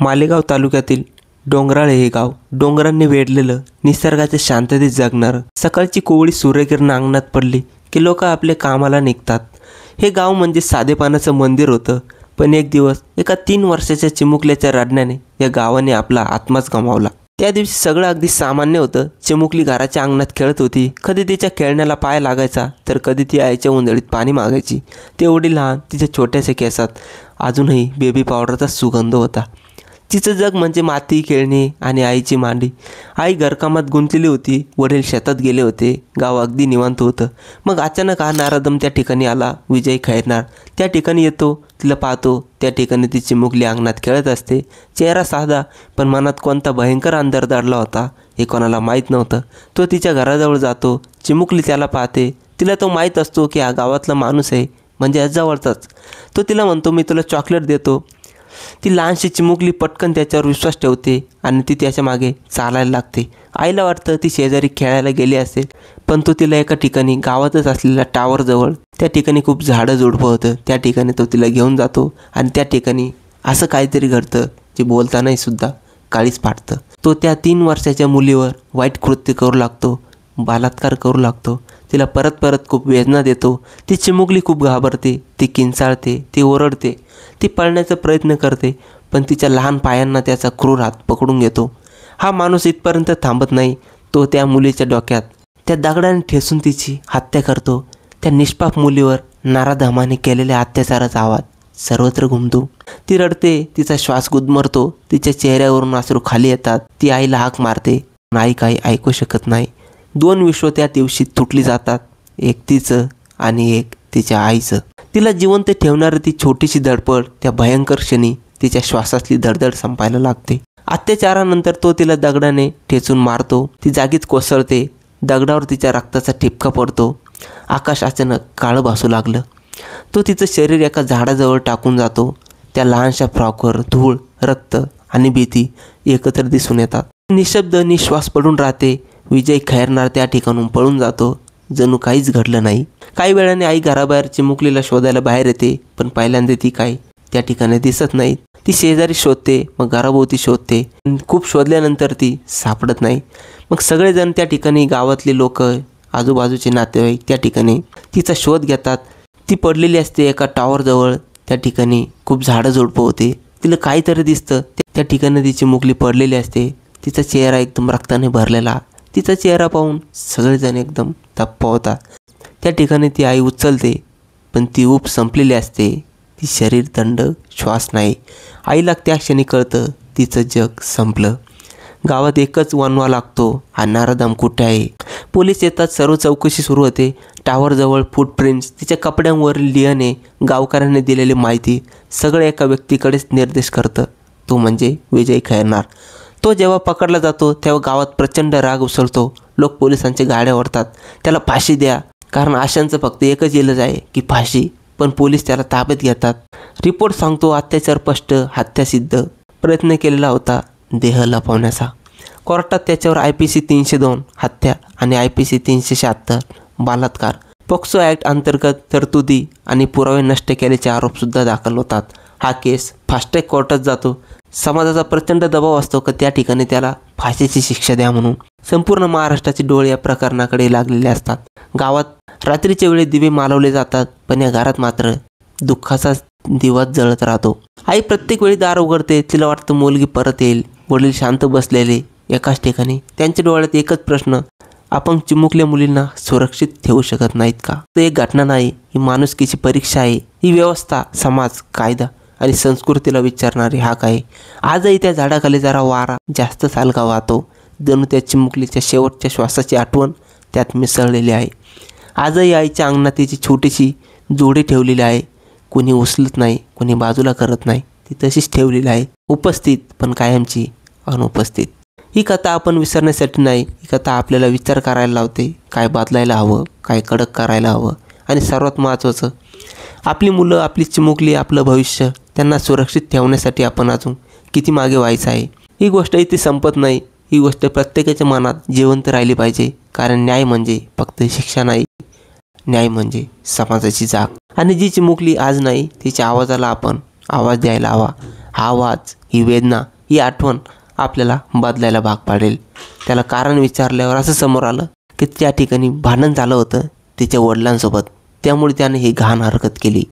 मालेगाव तालुक्यातील डोंगराळे हे गाव डोंगरांनी वेढलेलं, निसर्गाच्या शांततेत जगणारं. सकाळची कोवळी सूर्यकिरण अंगणात पडली की लोक आपल्या कामाला निघतात. हे गाव म्हणजे साधेपणाचं मंदिर होतं. पण एक दिवस एका 3 वर्षाच्या चिमुकल्याच्या रडण्याने या गावाने आपला आत्माच गमावला. त्या दिवशी सगळं अगदी सामान्य होतं. चिमुकली घराच्या अंगणात खेळत होती. कधी तिच्या खेळण्याला पाय लागायचा तर कधी ती आईच्या उंजळीत पाणी मागायची. ती एवढी लहान, तिच्या छोट्याशा केसात अजूनही बेबी पावडरचा सुगंध होता. तिचं जग म्हणजे माती, खेळणी आणि आईची मांडी. आई घरकामात गुंतलेली होती, वडील शेतात गेले होते. गाव अगदी निवांत होतं. मग अचानक हा नारदम त्या ठिकाणी आला. विजय खेळणार त्या ठिकाणी येतो. तिला पाहतो. त्या ठिकाणी ती चिमुकली अंगणात खेळत असते. चेहरा साधा, पण मनात कोणता भयंकर अंधार दडला होता हे कोणाला माहीत नव्हतं. तो तिच्या घराजवळ जातो. चिमुकली त्याला पाहते. तिला तो माहीत असतो की हा गावातला माणूस आहे, म्हणजे जवळचाच. तो तिला म्हणतो, मी तुला चॉकलेट देतो. ती लहानशी चिमुकली पटकन त्याच्यावर विश्वास ठेवते आणि ती त्याच्या मागे चालायला लागते. आईला वाटतं ती शेजारी खेळायला गेली असेल, पण तो तिला एका ठिकाणी गावातच असलेल्या टावरजवळ, त्या ठिकाणी खूप झाडं झुडपं होतं, त्या ठिकाणी तो तिला घेऊन जातो. आणि त्या ठिकाणी असं काहीतरी घडतं जे बोलतानाही सुद्धा काळीच फाटतं. तो त्या 3 वर्षाच्या मुलीवर वाईट कृत्य करू लागतो, बलात्कार करू लागतो. तिला परत परत खूप वेदना देतो. ती चिमुकली खूप घाबरते, ती किंचाळते, ती ओरडते, ती पळण्याचा प्रयत्न करते. पण तिच्या लहान पायांना त्याचा क्रूर हात पकडून घेतो. हा माणूस इथपर्यंत थांबत नाही. तो त्या मुलीच्या डोक्यात त्या दगडाने ठेचून तिची हत्या करतो. त्या निष्पाप मुलीवर नराधमाने केलेल्या अत्याचाराचा आवाज सर्वत्र घुमतो. ती रडते, तिचा श्वास गुदमरतो, तिच्या चेहऱ्यावरून अश्रू खाली येतात. ती आईला हाक मारते, आई काही ऐकू शकत नाही. 2 विश्व त्या दिवशी तुटली जातात, एक तिचं आणि एक तिच्या आईचं. तिला जिवंत ठेवणारी ती छोटीशी धडपड त्या भयंकर क्षणी तिच्या श्वासातली धडधड संपायला लागते. अत्याचारानंतर तो तिला दगडाने ठेचून मारतो. ती जागीच कोसळते. दगडावर तिच्या रक्ताचा ठिपका पडतो. आकाश अचानक काळं भासू लागलं. तो तिचं शरीर एका झाडाजवळ टाकून जातो. त्या लहानशा फ्रॉकवर धूळ, रक्त आणि भीती एकत्र दिसून येतात. निशब्द निश्वास पडून राहते. विजय खैरनार त्या ठिकाणून पळून जातो, जणू काहीच घडलं नाही. काही वेळाने आई घराबाहेर चिमुकलीला शोधायला बाहेर येते, पण पहिल्यांदा ती काही त्या ठिकाणी दिसत नाही. ती शेजारी शोधते, मग घराभोवती शोधते. खूप शोधल्यानंतर ती सापडत नाही. मग सगळेजण त्या ठिकाणी, गावातले लोक, आजूबाजूचे नातेवाईक त्या ठिकाणी तिचा शोध घेतात. ती पडलेली असते एका टॉवरजवळ. त्या ठिकाणी खूप झाडं झुडपं होते. तिला काहीतरी दिसतं. त्या ठिकाणी ती चिमुकली पडलेली असते. तिचा चेहरा एकदम रक्ताने भरलेला. तिचा चेहरा पाहून सगळेजण एकदम थप्प होतात. त्या ठिकाणी ती आई उचलते, पण ती ऊब संपलेली असते. ती शरीर थंड, श्वास नाही. आईला त्या क्षणी कळतं तिचं जग संपलं. गावात एकच वणवा लागतो, हा नारदम कुठे आहे? पोलीस येतात. सर्व चौकशी सुरू होते. टावरजवळ फूटप्रिंट्स, तिच्या कपड्यांवरील DNA, गावकऱ्यांनी दिलेली माहिती, सगळं एका व्यक्तीकडेच निर्देश करतं. तो म्हणजे विजय खैरनार. तो जेव्हा पकडला जातो तेव्हा गावात प्रचंड राग उसळतो. लोक पोलिसांच्या गाड्या ओढतात. त्याला फाशी द्या, कारण आशांचं फक्त एकच इलाज आहे की फाशी. पण पोलीस त्याला ताब्यात घेतात. रिपोर्ट सांगतो अत्याचार स्पष्ट, हत्या सिद्ध, प्रयत्न केलेला होता देह लपवण्याचा. कोर्टात त्याच्यावर IPC 302 हत्या आणि IPC 376 बलात्कार, पोक्सो ॲक्ट अंतर्गत तरतुदी आणि पुरावे नष्ट केल्याचे आरोपसुद्धा दाखल होतात. हा केस फास्ट ट्रॅक कोर्टात जातो. समाजाचा प्रचंड दबाव असतो की त्या ठिकाणी त्याला फाशीची शिक्षा द्या म्हणून. संपूर्ण महाराष्ट्राचे डोळे या प्रकरणाकडे लागलेले असतात. गावात रात्रीच्या वेळी दिवे मालवले जातात, पण या घरात मात्र दुःखाचा दिवा जळत राहतो. आई प्रत्येक वेळी दार उघडते. तिला वाटतं मुलगी परत येईल. वडील शांत बसलेले एकाच ठिकाणी. त्यांच्या डोळ्यात एकच प्रश्न, आपण चिमुकल्या मुलींना सुरक्षित ठेवू शकत नाहीत का? तो एक घटना नाही, ही माणुसकीची परीक्षा आहे. ही व्यवस्था, समाज, कायदा आणि संस्कृतीला विचारणारी हाक आहे. आजही त्या झाडाखाली जरा वारा जास्त सालका वाहतो. जणू त्या चिमुकलीच्या शेवटच्या श्वासाची आठवण त्यात मिसळलेली आहे. आजही आईच्या अंगणात तिची छोटीशी जोडी ठेवलेली आहे. कोणी उचलत नाही, कोणी बाजूला करत नाही. ती तशीच ठेवलेली आहे, उपस्थित पण कायमची अनुपस्थित. ही कथा आपण विसरण्यासाठी नाही, ही कथा आपल्याला विचार करायला लावते. काय बदलायला हवं, काय कडक करायला हवं, आणि सर्वात महत्त्वाचं, आपली मुलं, आपली चिमुकली, आपलं भविष्य, त्यांना सुरक्षित ठेवण्यासाठी आपण अजून किती मागे व्हायचं आहे. ही गोष्ट इथे संपत नाही. ही गोष्ट प्रत्येकाच्या मनात जिवंत राहिली पाहिजे. कारण न्याय म्हणजे फक्त शिक्षा नाही, न्याय म्हणजे समाजाची जाग. आणि जी चिमुकली आज नाही, तिच्या आवाजाला आपण आवाज द्यायला हवा. हा वाज, ही वेदना, ही आठवण आपल्याला बदलायला भाग पाडेल. त्याला कारण विचारल्यावर असं समोर आलं की त्या ठिकाणी भांडण झालं होतं त्याच्या वडिलांसोबत, त्यामुळे त्याने ही घाण हरकत केली.